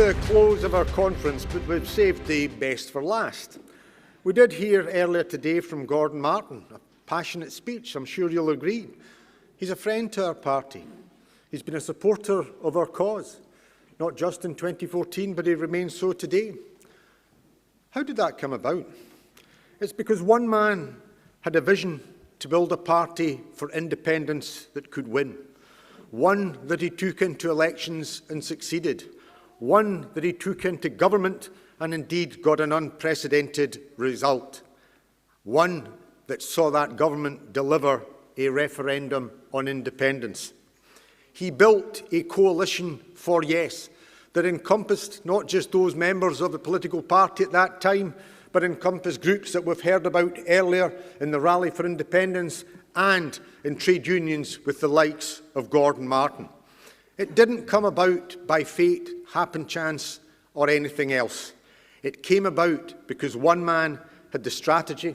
to the close of our conference, but we've saved the best for last. We did hear earlier today from Gordon Martin, a passionate speech, I'm sure you'll agree. He's a friend to our party. He's been a supporter of our cause, not just in 2014, but he remains so today. How did that come about? It's because one man had a vision to build a party for independence that could win, one that he took into elections and succeeded, one that he took into government and indeed got an unprecedented result, one that saw that government deliver a referendum on independence. He built a coalition for yes that encompassed not just those members of the political party at that time, but encompassed groups that we've heard about earlier in the Rally for Independence and in trade unions with the likes of Gordon Martin. It didn't come about by fate, happen chance, or anything else. It came about because one man had the strategy,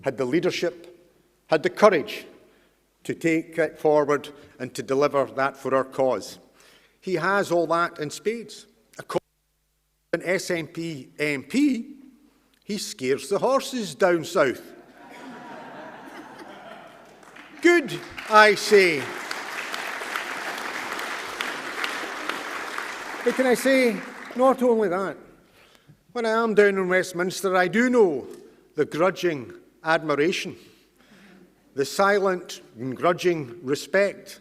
had the leadership, had the courage to take it forward and to deliver that for our cause. He has all that in spades. An SNP MP, he scares the horses down south. Good, I say. But can I say, not only that, when I am down in Westminster, I do know the grudging admiration, the silent and grudging respect,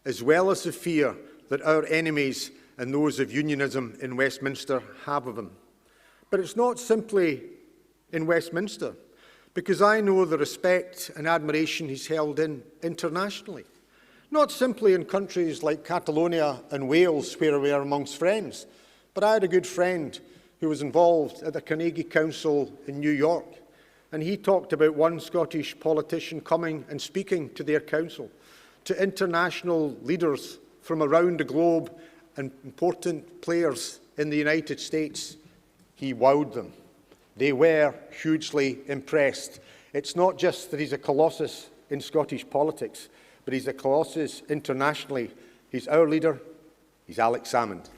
as well as the fear that our enemies and those of unionism in Westminster have of him. But it's not simply in Westminster, because I know the respect and admiration he's held in internationally. Not simply in countries like Catalonia and Wales, where we are amongst friends, but I had a good friend who was involved at the Carnegie Council in New York, and he talked about one Scottish politician coming and speaking to their council, to international leaders from around the globe and important players in the United States. He wowed them. They were hugely impressed. It's not just that he's a colossus in Scottish politics, but he's a colossus internationally. He's our leader. He's Alex Salmond.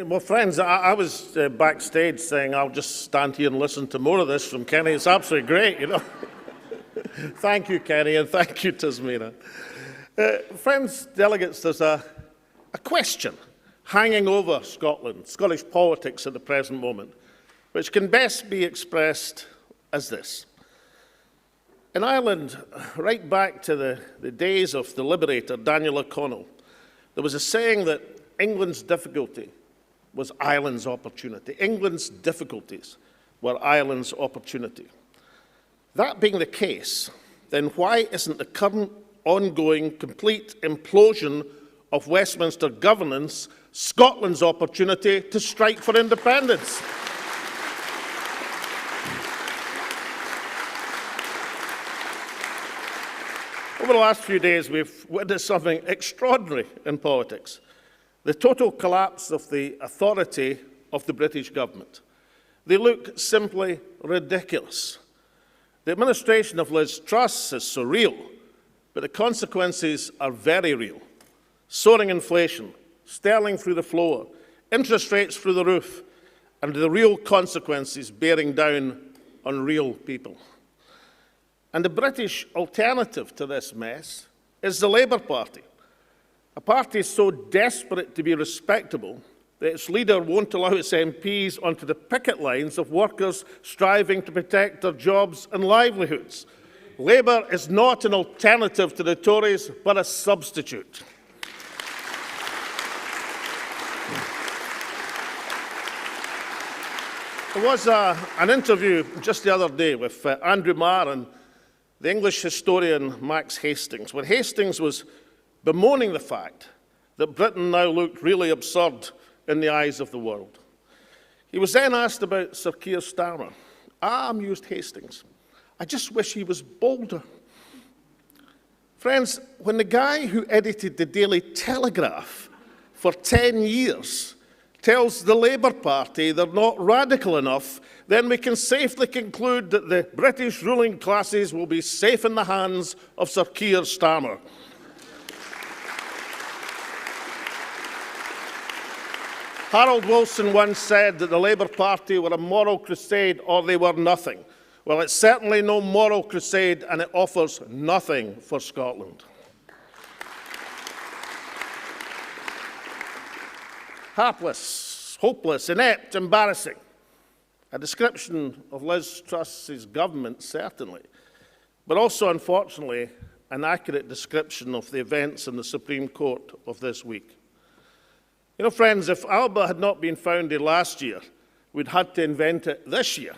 Well, friends, I was backstage saying I'll just stand here and listen to more of this from Kenny. It's absolutely great, you know. Thank you, Kenny, and thank you, Tasmina. Friends, delegates, there's a question hanging over Scotland, Scottish politics at the present moment, which can best be expressed as this. In Ireland, right back to the days of the Liberator, Daniel O'Connell, there was a saying that England's difficulty was Ireland's opportunity. England's difficulties were Ireland's opportunity. That being the case, then why isn't the current ongoing complete implosion of Westminster governance Scotland's opportunity to strike for independence? Over the last few days, we've witnessed something extraordinary in politics. The total collapse of the authority of the British government. They look simply ridiculous. The administration of Liz Truss is surreal, but the consequences are very real. Soaring inflation, sterling through the floor, interest rates through the roof, and the real consequences bearing down on real people. And the British alternative to this mess is the Labour Party. A party so desperate to be respectable that its leader won't allow its MPs onto the picket lines of workers striving to protect their jobs and livelihoods. Labour is not an alternative to the Tories, but a substitute. There was an interview just the other day with Andrew Marr and the English historian Max Hastings, where Hastings was bemoaning the fact that Britain now looked really absurd in the eyes of the world. He was then asked about Sir Keir Starmer, I amused Hastings. I just wish he was bolder. Friends, when the guy who edited the Daily Telegraph for 10 years tells the Labour Party they're not radical enough, then we can safely conclude that the British ruling classes will be safe in the hands of Sir Keir Starmer. Harold Wilson once said that the Labour Party were a moral crusade or they were nothing. Well, it's certainly no moral crusade, and it offers nothing for Scotland. Hapless, hopeless, inept, embarrassing. A description of Liz Truss's government, certainly, but also, unfortunately, an accurate description of the events in the Supreme Court of this week. You know, friends, if Alba had not been founded last year, we'd had to invent it this year.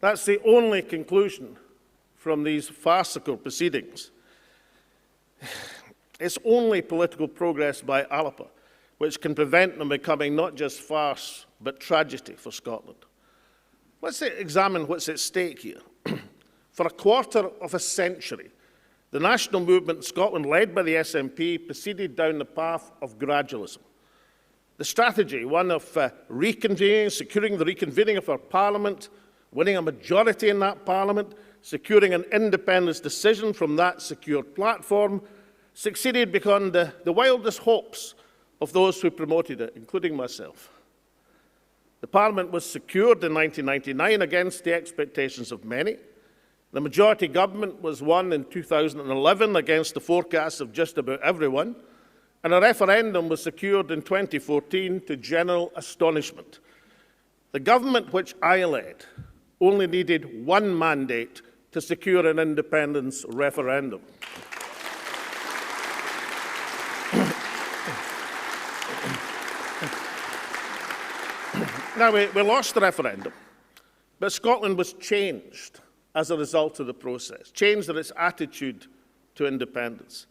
That's the only conclusion from these farcical proceedings. It's only political progress by Alba which can prevent them becoming not just farce, but tragedy for Scotland. Let's examine what's at stake here. For a quarter of a century, the national movement in Scotland, led by the SNP, proceeded down the path of gradualism. The strategy, one of reconvening, securing the reconvening of our Parliament, winning a majority in that Parliament, securing an independence decision from that secured platform, succeeded beyond the wildest hopes of those who promoted it, including myself. The Parliament was secured in 1999 against the expectations of many. The majority government was won in 2011 against the forecasts of just about everyone. And a referendum was secured in 2014 to general astonishment. The government which I led only needed one mandate to secure an independence referendum. Now, we lost the referendum, but Scotland was changed as a result of the process, changed in its attitude to independence.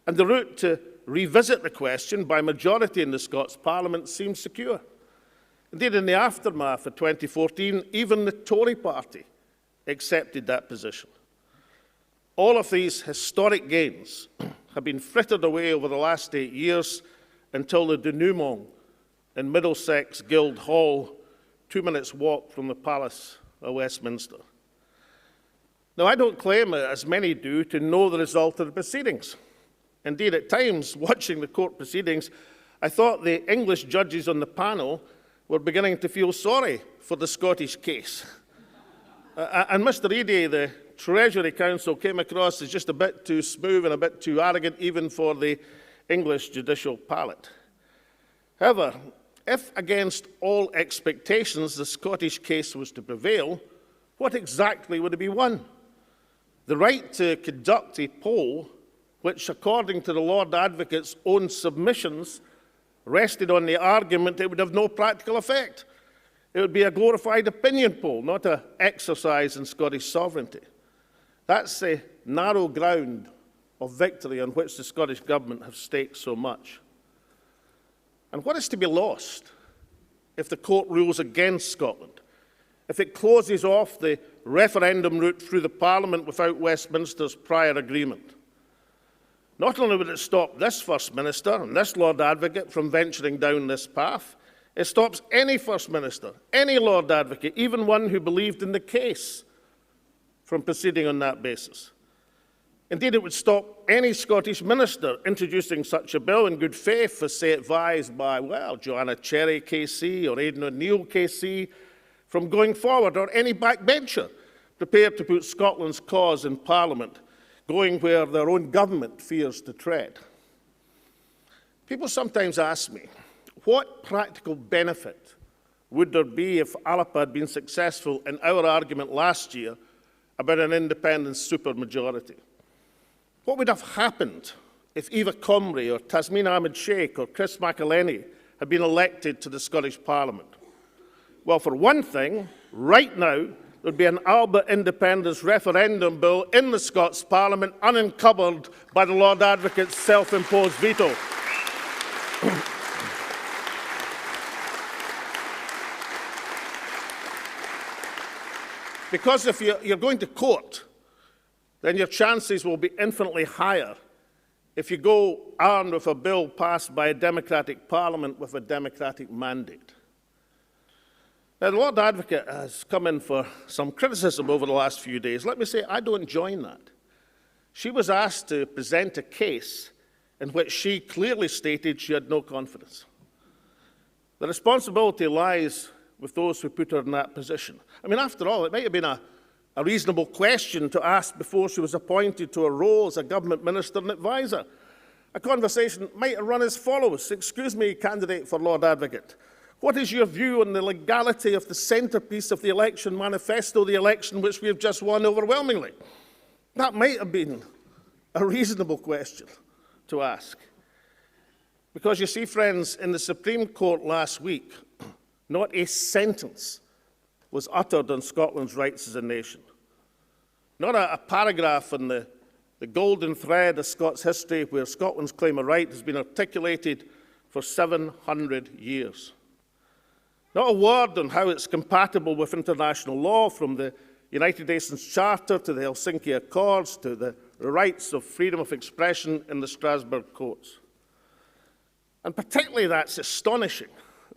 And the route to revisit the question by majority in the Scots Parliament seems secure. Indeed, in the aftermath of 2014, even the Tory party accepted that position. All of these historic gains have been frittered away over the last 8 years until the denouement in Middlesex Guildhall, 2 minutes' walk from the Palace of Westminster. Now, I don't claim, as many do, to know the result of the proceedings. Indeed, at times, watching the court proceedings, I thought the English judges on the panel were beginning to feel sorry for the Scottish case. And Mr. Eadie, the Treasury Counsel, came across as just a bit too smooth and a bit too arrogant, even for the English judicial palate. However, if against all expectations the Scottish case was to prevail, what exactly would it be won? The right to conduct a poll which, according to the Lord Advocate's own submissions, rested on the argument it would have no practical effect. It would be a glorified opinion poll, not an exercise in Scottish sovereignty. That's the narrow ground of victory on which the Scottish Government have staked so much. And what is to be lost if the court rules against Scotland? If it closes off the referendum route through the Parliament without Westminster's prior agreement? Not only would it stop this First Minister and this Lord Advocate from venturing down this path, it stops any First Minister, any Lord Advocate, even one who believed in the case, from proceeding on that basis. Indeed, it would stop any Scottish minister introducing such a bill in good faith, as say advised by, well, Joanna Cherry KC or Aidan O'Neill KC, from going forward, or any backbencher prepared to put Scotland's cause in Parliament, going where their own government fears to tread. People sometimes ask me, what practical benefit would there be if Alba had been successful in our argument last year about an independent supermajority? What would have happened if Eva Comrie or Tasmin Ahmed Sheikh or Chris McElhenney had been elected to the Scottish Parliament? Well, for one thing, right now, there'd be an Alba independence referendum bill in the Scots Parliament unencumbered by the Lord Advocate's self-imposed veto. Because if you're going to court, then your chances will be infinitely higher if you go armed with a bill passed by a democratic parliament with a democratic mandate. Now, the Lord Advocate has come in for some criticism over the last few days. Let me say, I don't join that. She was asked to present a case in which she clearly stated she had no confidence. The responsibility lies with those who put her in that position. I mean, after all, it might have been a reasonable question to ask before she was appointed to a role as a government minister and advisor. A conversation might have run as follows. Excuse me, candidate for Lord Advocate. What is your view on the legality of the centrepiece of the election manifesto, the election which we have just won overwhelmingly? That might have been a reasonable question to ask. Because you see, friends, in the Supreme Court last week, not a sentence was uttered on Scotland's rights as a nation. Not a paragraph in the golden thread of Scots history where Scotland's claim of right has been articulated for 700 years. Not a word on how it's compatible with international law, from the United Nations Charter to the Helsinki Accords to the rights of freedom of expression in the Strasbourg courts. And particularly that's astonishing,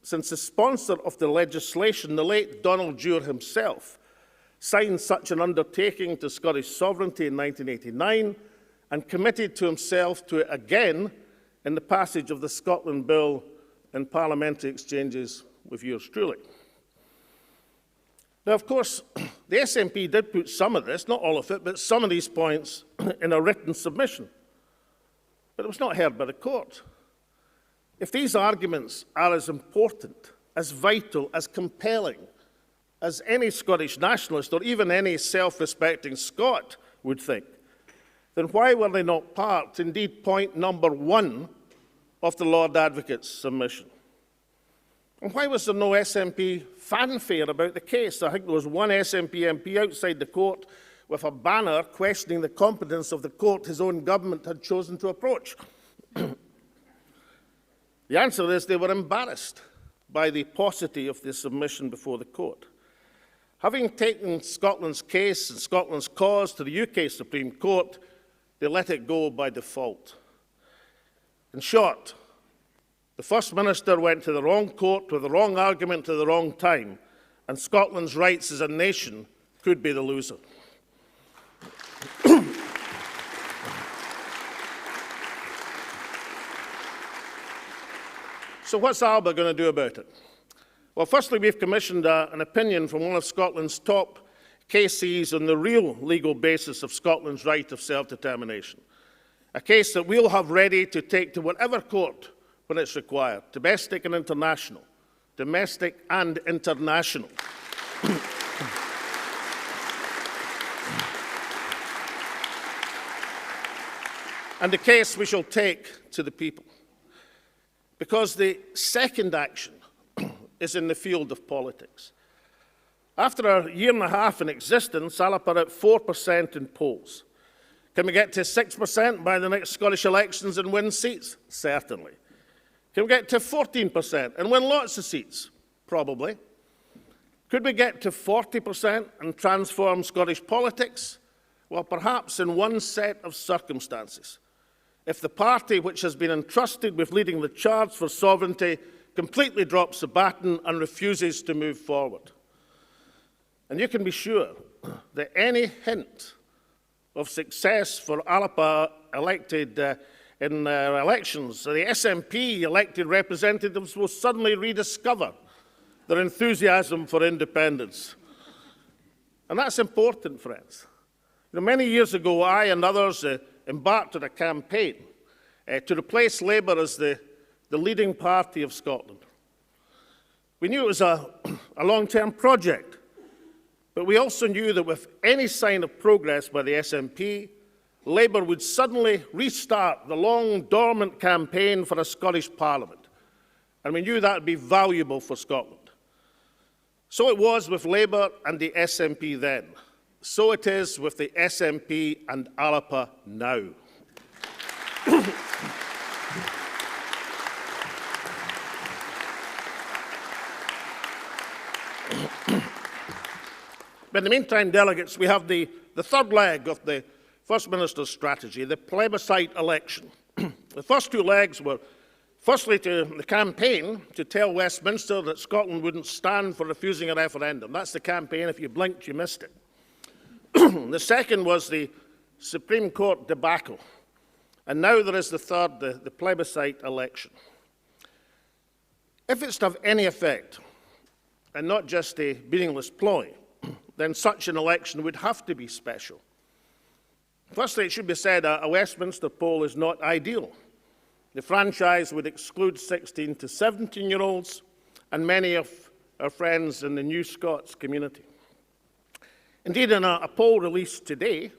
since the sponsor of the legislation, the late Donald Dewar himself, signed such an undertaking to Scottish sovereignty in 1989 and committed to himself to it again in the passage of the Scotland Bill in parliamentary exchanges with yours truly. Now, of course, the SNP did put some of this, not all of it, but some of these points in a written submission. But it was not heard by the court. If these arguments are as important, as vital, as compelling as any Scottish nationalist or even any self-respecting Scot would think, then why were they not part, indeed point number one, of the Lord Advocate's submission? And why was there no SNP fanfare about the case? I think there was one SNP MP outside the court with a banner questioning the competence of the court his own government had chosen to approach. The answer is they were embarrassed by the paucity of the submission before the court. Having taken Scotland's case and Scotland's cause to the UK Supreme Court, they let it go by default. In short, the First Minister went to the wrong court with the wrong argument at the wrong time, and Scotland's rights as a nation could be the loser. So what's Alba going to do about it? Well, firstly, we've commissioned an opinion from one of Scotland's top cases on the real legal basis of Scotland's right of self-determination, a case that we'll have ready to take to whatever court when it's required, domestic and international. Domestic and international. And the case we shall take to the people. Because the second action is in the field of politics. After a year and a half in existence, Alba are at 4% in polls. Can we get to 6% by the next Scottish elections and win seats? Certainly. Can we get to 14% and win lots of seats? Probably. Could we get to 40% and transform Scottish politics? Well, perhaps in one set of circumstances. If the party which has been entrusted with leading the charge for sovereignty completely drops the baton and refuses to move forward. And you can be sure that any hint of success for Alba elected in elections, the SNP elected representatives will suddenly rediscover their enthusiasm for independence. And that's important, friends. You know, many years ago, I and others embarked on a campaign to replace Labour as the leading party of Scotland. We knew it was a long-term project, but we also knew that with any sign of progress by the SNP, Labour would suddenly restart the long dormant campaign for a Scottish Parliament. And we knew that would be valuable for Scotland. So it was with Labour and the SNP then. So it is with the SNP and Alba now. But in the meantime, delegates, we have the third leg of the First Minister's strategy, the plebiscite election. The first two legs were, firstly, to the campaign to tell Westminster that Scotland wouldn't stand for refusing a referendum. That's the campaign. If you blinked, you missed it. The second was the Supreme Court debacle. And now there is the third, the plebiscite election. If it's to have any effect, and not just a meaningless ploy, then such an election would have to be special. Firstly, it should be said a Westminster poll is not ideal. The franchise would exclude 16 to 17-year-olds and many of our friends in the New Scots community. Indeed, in a poll released today,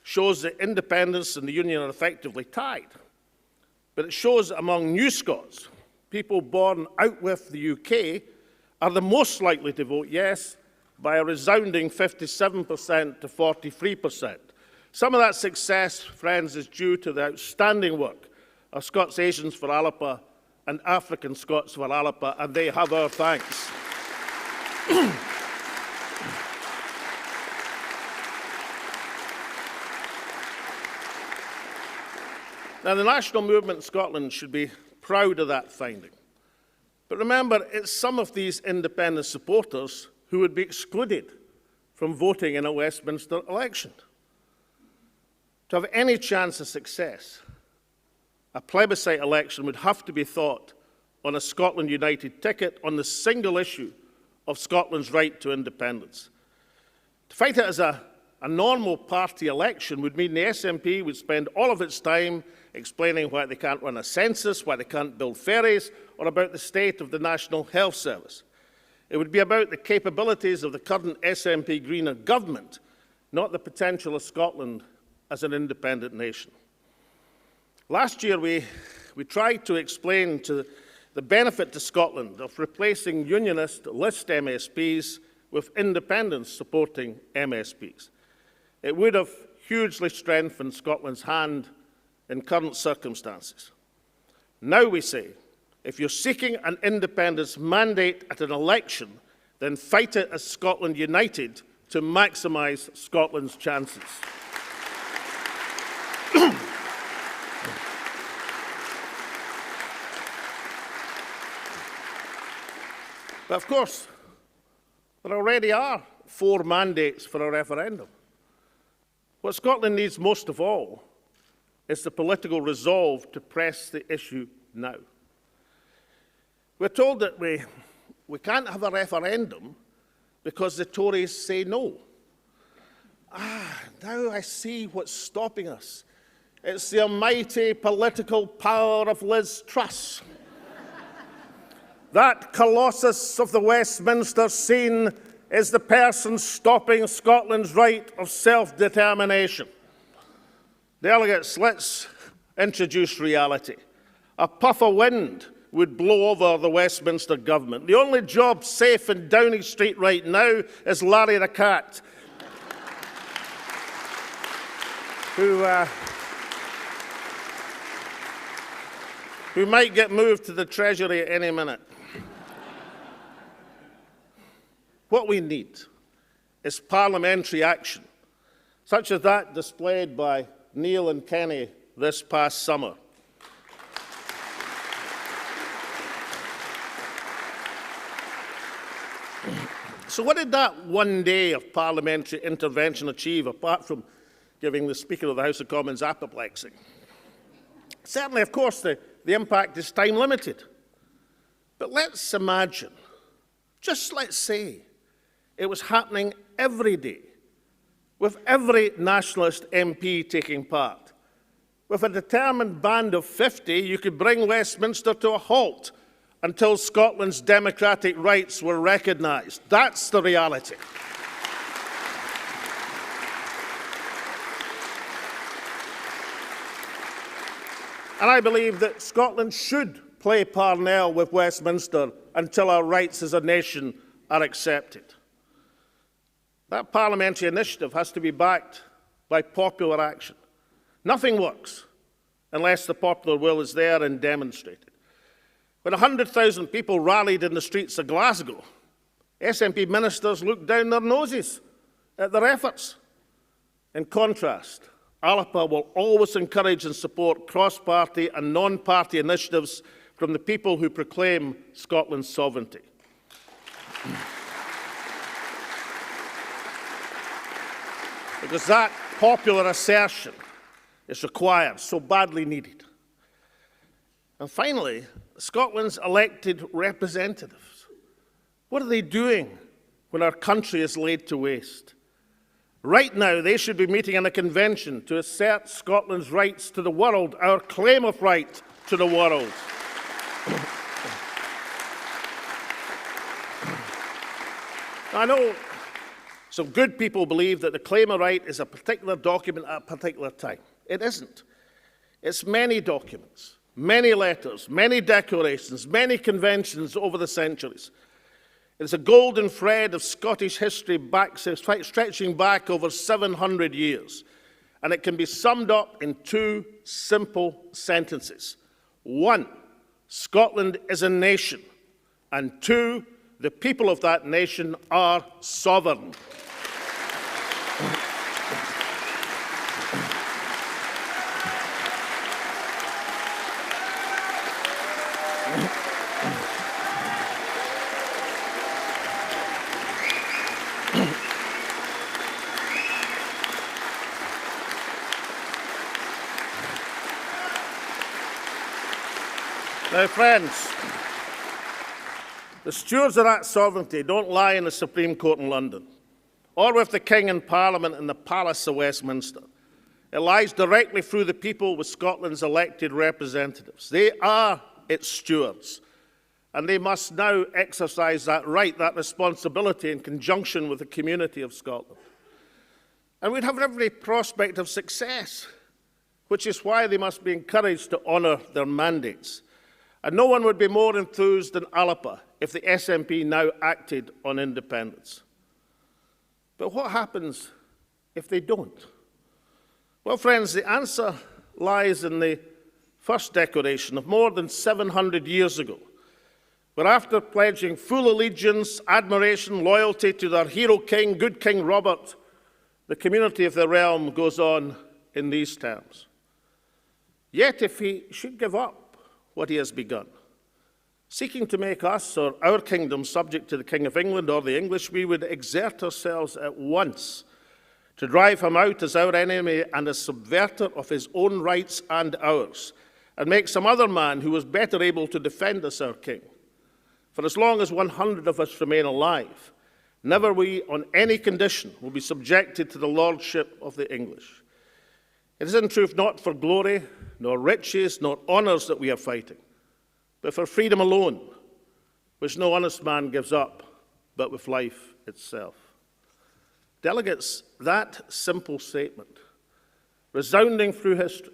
shows that independence and the Union are effectively tied. But it shows that among New Scots, people born out with the UK are the most likely to vote yes by a resounding 57% to 43%. Some of that success, friends, is due to the outstanding work of Scots Asians for Alba and African Scots for Alba, and they have our thanks. Now, the national movement in Scotland should be proud of that finding. But remember, it's some of these independent supporters who would be excluded from voting in a Westminster election. To have any chance of success, a plebiscite election would have to be fought on a Scotland United ticket on the single issue of Scotland's right to independence. To fight it as a normal party election would mean the SNP would spend all of its time explaining why they can't run a census, why they can't build ferries, or about the state of the National Health Service. It would be about the capabilities of the current SNP Greener government, not the potential of Scotland as an independent nation. Last year, we tried to explain the benefit to Scotland of replacing unionist list MSPs with independents supporting MSPs. It would have hugely strengthened Scotland's hand in current circumstances. Now we say, if you're seeking an independence mandate at an election, then fight it as Scotland United to maximise Scotland's chances. But of course, there already are 4 mandates for a referendum. What Scotland needs most of all is the political resolve to press the issue now. We're told that we can't have a referendum because the Tories say no. Now I see what's stopping us. It's the almighty political power of Liz Truss. That colossus of the Westminster scene is the person stopping Scotland's right of self-determination. Delegates, let's introduce reality. A puff of wind would blow over the Westminster government. The only job safe in Downing Street right now is Larry the Cat, who might get moved to the Treasury at any minute. What we need is parliamentary action, such as that displayed by Neil and Kenny this past summer. So what did that one day of parliamentary intervention achieve, apart from giving the Speaker of the House of Commons apoplexy? Certainly, of course, the impact is time-limited. But let's imagine, just let's say, it was happening every day, with every nationalist MP taking part. With a determined band of 50, you could bring Westminster to a halt until Scotland's democratic rights were recognised. That's the reality. And I believe that Scotland should play parnell with Westminster until our rights as a nation are accepted. That parliamentary initiative has to be backed by popular action. Nothing works unless the popular will is there and demonstrated. When 100,000 people rallied in the streets of Glasgow, SNP ministers looked down their noses at their efforts. In contrast, Alba will always encourage and support cross-party and non-party initiatives from the people who proclaim Scotland's sovereignty. Because that popular assertion is required, so badly needed. And finally, Scotland's elected representatives. What are they doing when our country is laid to waste? Right now, they should be meeting in a convention to assert Scotland's rights to the world, our claim of right to the world. I know some good people believe that the claim of right is a particular document at a particular time. It isn't. It's many documents, many letters, many declarations, many conventions over the centuries. It's a golden thread of Scottish history stretching back over 700 years. And it can be summed up in two simple sentences. One, Scotland is a nation. And two, the people of that nation are sovereign. Now, friends, the stewards of that sovereignty don't lie in the Supreme Court in London, or with the King in Parliament in the Palace of Westminster. It lies directly through the people with Scotland's elected representatives. They are its stewards, and they must now exercise that right, that responsibility in conjunction with the community of Scotland. And we'd have every prospect of success, which is why they must be encouraged to honour their mandates. And no one would be more enthused than Alba if the SNP now acted on independence. But what happens if they don't? Well, friends, the answer lies in the first declaration of more than 700 years ago, where after pledging full allegiance, admiration, loyalty to their hero king, good King Robert, the community of the realm goes on in these terms. Yet if he should give up what he has begun, seeking to make us or our kingdom subject to the King of England or the English, we would exert ourselves at once to drive him out as our enemy and a subverter of his own rights and ours, and make some other man who was better able to defend us our king. For as long as 100 of us remain alive, never we on any condition will be subjected to the lordship of the English. It is in truth not for glory, nor riches, nor honours that we are fighting, but for freedom alone, which no honest man gives up, but with life itself. Delegates, that simple statement, resounding through history,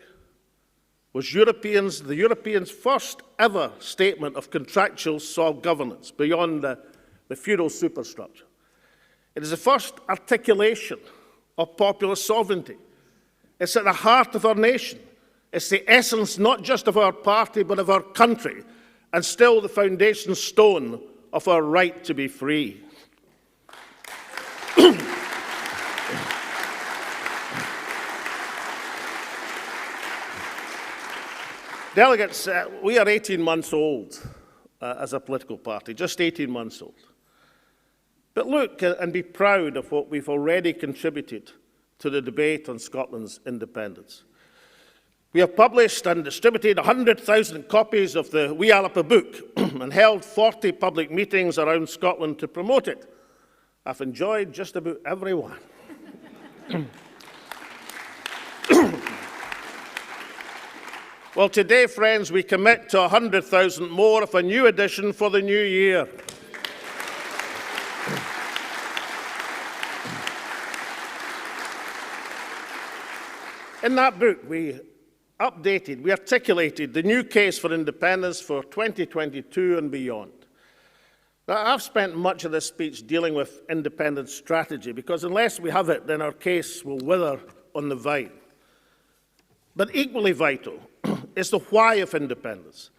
was the Europeans' first ever statement of contractual self-governance beyond the feudal superstructure. It is the first articulation of popular sovereignty. It's at the heart of our nation. It's the essence not just of our party, but of our country, and still the foundation stone of our right to be free. Delegates, we are 18 months old as a political party, just 18 months old. But look and be proud of what we've already contributed to the debate on Scotland's independence. We have published and distributed 100,000 copies of the Wee Alba book and held 40 public meetings around Scotland to promote it. I've enjoyed just about every one. Well, today, friends, we commit to 100,000 more of a new edition for the new year. In that book, we articulated the new case for independence for 2022 and beyond. Now, I've spent much of this speech dealing with independence strategy, because unless we have it, then our case will wither on the vine. But equally vital is the why of independence,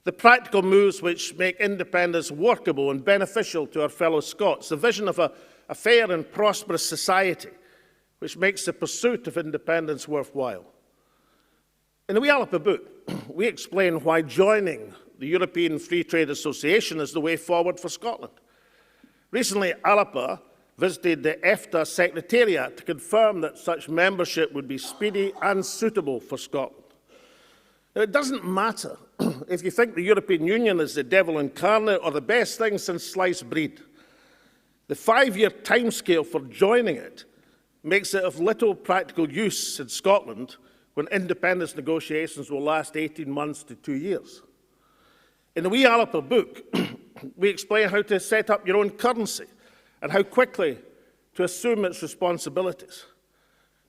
the practical moves which make independence workable and beneficial to our fellow Scots, the vision of a a fair and prosperous society which makes the pursuit of independence worthwhile. In the wee Alba book, we explain why joining the European Free Trade Association is the way forward for Scotland. Recently, Alba visited the EFTA Secretariat to confirm that such membership would be speedy and suitable for Scotland. Now, it doesn't matter if you think the European Union is the devil incarnate or the best thing since sliced bread. The 5-year timescale for joining it makes it of little practical use in Scotland when independence negotiations will last 18 months to 2 years. In the wee Alba book, we explain how to set up your own currency and how quickly to assume its responsibilities.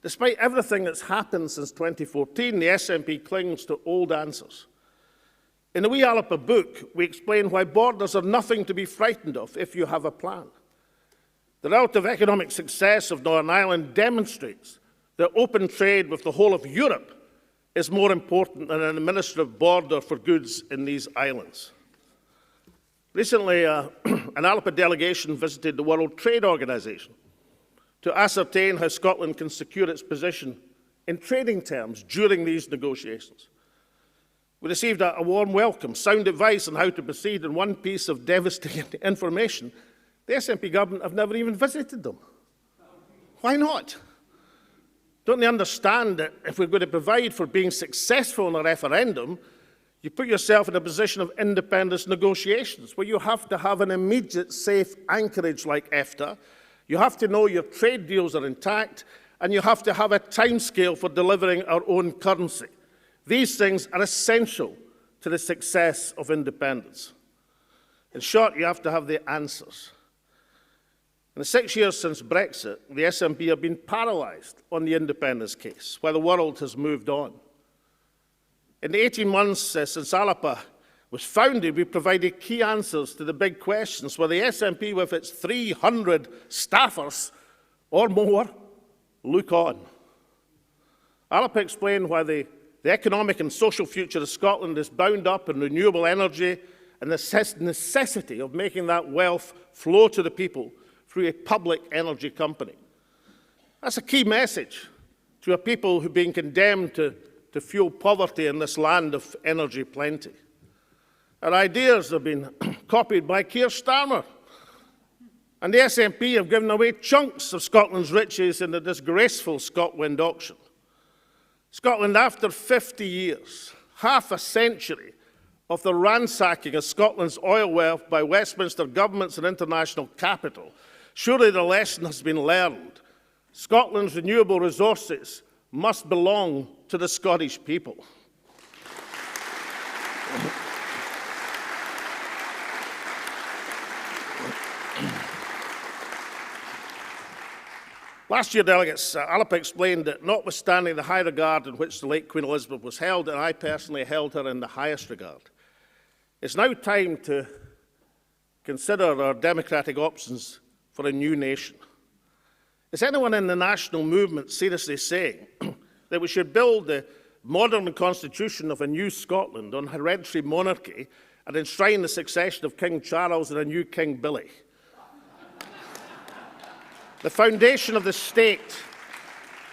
Despite everything that's happened since 2014, the SNP clings to old answers. In the wee Alba book, we explain why borders are nothing to be frightened of if you have a plan. The relative economic success of Northern Ireland demonstrates that open trade with the whole of Europe is more important than an administrative border for goods in these islands. Recently, an Alba delegation visited the World Trade Organization to ascertain how Scotland can secure its position in trading terms during these negotiations. We received a warm welcome, sound advice on how to proceed, and one piece of devastating information. The SNP government have never even visited them. Why not? Don't they understand that if we're going to provide for being successful in a referendum, you put yourself in a position of independence negotiations where you have to have an immediate safe anchorage like EFTA, you have to know your trade deals are intact, and you have to have a timescale for delivering our own currency. These things are essential to the success of independence. In short, you have to have the answers. In the 6 years since Brexit, the SNP have been paralysed on the independence case, while the world has moved on. In the 18 months since Alba was founded, we provided key answers to the big questions, where the SNP, with its 300 staffers or more, look on. Alba explained why the economic and social future of Scotland is bound up in renewable energy and the necessity of making that wealth flow to the people through a public energy company. That's a key message to a people who are being condemned to fuel poverty in this land of energy plenty. Our ideas have been copied by Keir Starmer, and the SNP have given away chunks of Scotland's riches in the disgraceful ScotWind auction. Scotland, after 50 years, half a century of the ransacking of Scotland's oil wealth by Westminster governments and international capital, surely the lesson has been learned. Scotland's renewable resources must belong to the Scottish people. Last year, delegates, Alba explained that notwithstanding the high regard in which the late Queen Elizabeth was held, and I personally held her in the highest regard, it's now time to consider our democratic options for a new nation. Is anyone in the national movement seriously saying that we should build the modern constitution of a new Scotland on hereditary monarchy and enshrine the succession of King Charles and a new King Billy? The foundation of the state,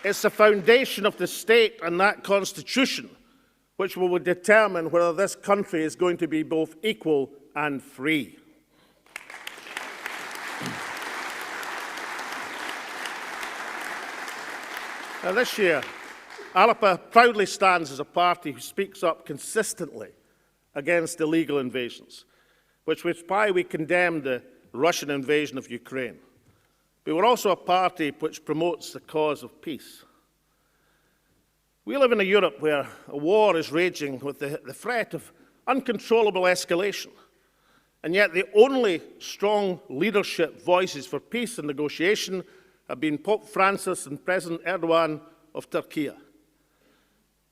it's the foundation of the state and that constitution which will determine whether this country is going to be both equal and free. Now, this year, Alba proudly stands as a party who speaks up consistently against illegal invasions, which was why we condemned the Russian invasion of Ukraine. But we're also a party which promotes the cause of peace. We live in a Europe where a war is raging with the threat of uncontrollable escalation, and yet the only strong leadership voices for peace and negotiation have been Pope Francis and President Erdogan of Turkey.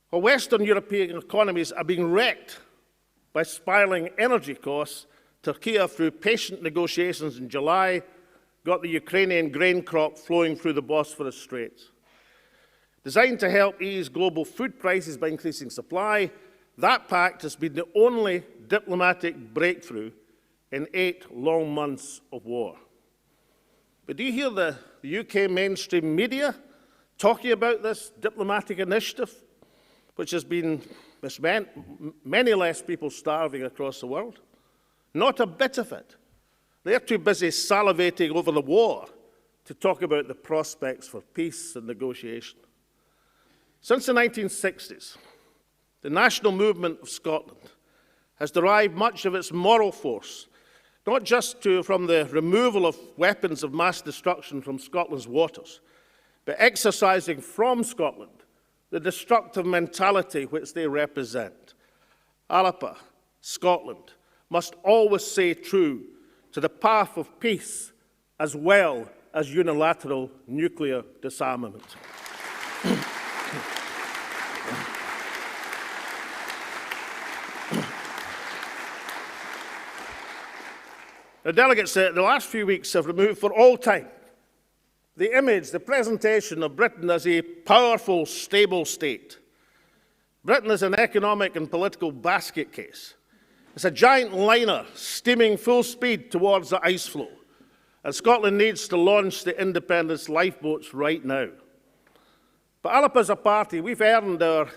While Western European economies are being wrecked by spiralling energy costs, Turkey, through patient negotiations in July, got the Ukrainian grain crop flowing through the Bosphorus Straits. Designed to help ease global food prices by increasing supply, that pact has been the only diplomatic breakthrough in 8 long months of war. But do you hear the UK mainstream media talking about this diplomatic initiative, which has meant many less people starving across the world? Not a bit of it. They're too busy salivating over the war to talk about the prospects for peace and negotiation. Since the 1960s, the national movement of Scotland has derived much of its moral force, not just from the removal of weapons of mass destruction from Scotland's waters, but exercising from Scotland the destructive mentality which they represent. Alba, Scotland, must always stay true to the path of peace as well as unilateral nuclear disarmament. The delegates the last few weeks have removed for all time the image, the presentation of Britain as a powerful, stable state. Britain is an economic and political basket case. It's a giant liner steaming full speed towards the ice floe, and Scotland needs to launch the independence lifeboats right now. But Alba as a party, we've earned our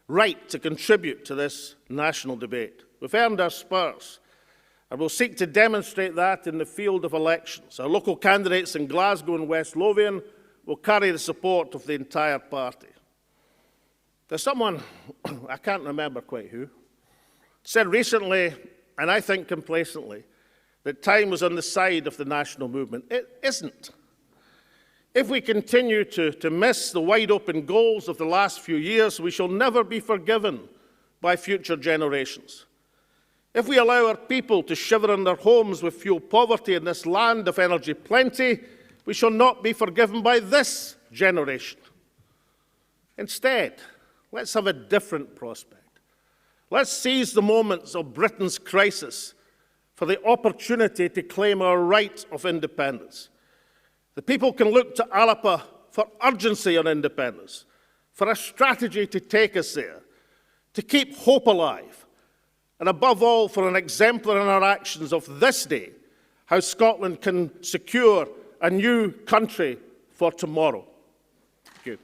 right to contribute to this national debate. We've earned our spurs, and we'll seek to demonstrate that in the field of elections. Our local candidates in Glasgow and West Lothian will carry the support of the entire party. There's someone, I can't remember quite who, said recently, and I think complacently, that time was on the side of the national movement. It isn't. If we continue to miss the wide-open goals of the last few years, we shall never be forgiven by future generations. If we allow our people to shiver in their homes with fuel poverty in this land of energy plenty, we shall not be forgiven by this generation. Instead, let's have a different prospect. Let's seize the moments of Britain's crisis for the opportunity to claim our right of independence. The people can look to Alba for urgency on independence, for a strategy to take us there, to keep hope alive, and above all, for an exemplar in our actions of this day, how Scotland can secure a new country for tomorrow. Thank you.